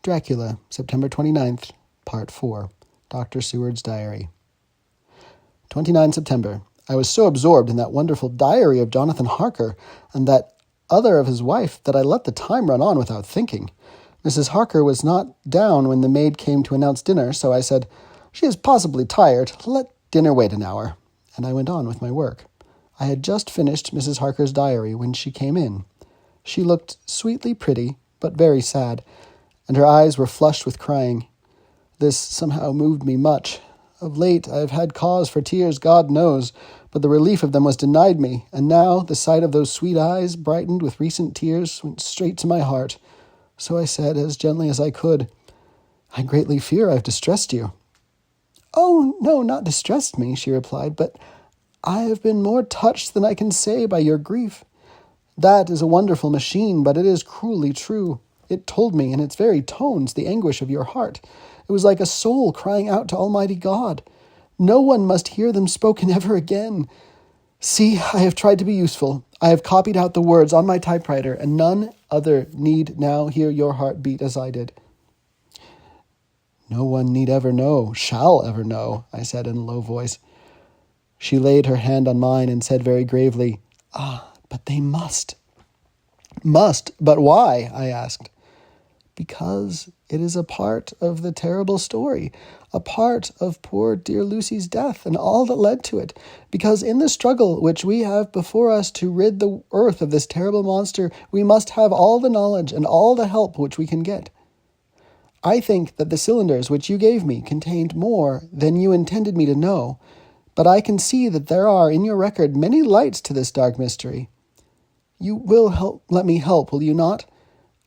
Dracula, September 29th, Part 4. Dr. Seward's Diary. 29 September. I was so absorbed in that wonderful diary of Jonathan Harker and that other of his wife that I let the time run on without thinking. Mrs. Harker was not down when the maid came to announce dinner, so I said, "She is possibly tired. Let dinner wait an hour." And I went on with my work. I had just finished Mrs. Harker's diary when she came in. She looked sweetly pretty, but very sad, and her eyes were flushed with crying. This somehow moved me much. Of late I have had cause for tears, God knows, but the relief of them was denied me, and now the sight of those sweet eyes, brightened with recent tears, went straight to my heart. So I said, as gently as I could, "I greatly fear I have distressed you." "Oh, no, not distressed me," she replied, "but I have been more touched than I can say by your grief. That is a wonderful machine, but it is cruelly true. It told me in its very tones the anguish of your heart. It was like a soul crying out to Almighty God. No one must hear them spoken ever again. See, I have tried to be useful. I have copied out the words on my typewriter, and none other need now hear your heart beat as I did." "No one need ever know, shall ever know," I said in a low voice. She laid her hand on mine and said very gravely, "Ah, but they must." "Must? But why?" I asked. "Because it is a part of the terrible story, a part of poor dear Lucy's death and all that led to it. Because in the struggle which we have before us to rid the earth of this terrible monster, we must have all the knowledge and all the help which we can get. I think that the cylinders which you gave me contained more than you intended me to know, but I can see that there are in your record many lights to this dark mystery. You will let me help, will you not?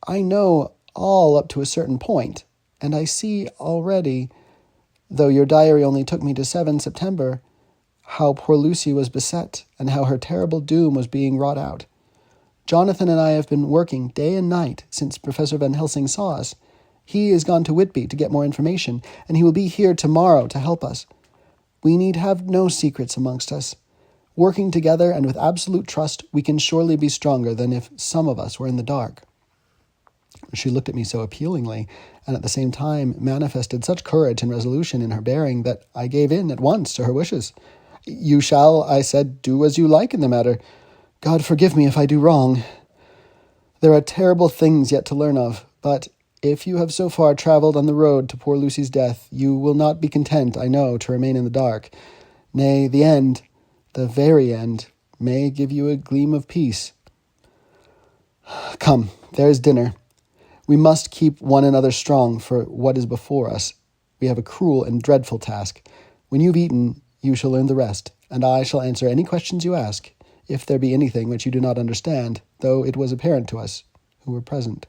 I know all up to a certain point, and I see already, though your diary only took me to 7 September, how poor Lucy was beset and how her terrible doom was being wrought out. Jonathan and I have been working day and night since Professor Van Helsing saw us. He is gone to Whitby to get more information, and he will be here tomorrow to help us. We need have no secrets amongst us. Working together and with absolute trust, we can surely be stronger than if some of us were in the dark." She looked at me so appealingly, and at the same time manifested such courage and resolution in her bearing that I gave in at once to her wishes. "You shall," I said, "do as you like in the matter. God forgive me if I do wrong. There are terrible things yet to learn of, but if you have so far travelled on the road to poor Lucy's death, you will not be content, I know, to remain in the dark. Nay, the end, the very end, may give you a gleam of peace. Come, there is dinner. We must keep one another strong for what is before us. We have a cruel and dreadful task. When you've eaten, you shall learn the rest, and I shall answer any questions you ask, if there be anything which you do not understand, though it was apparent to us who were present."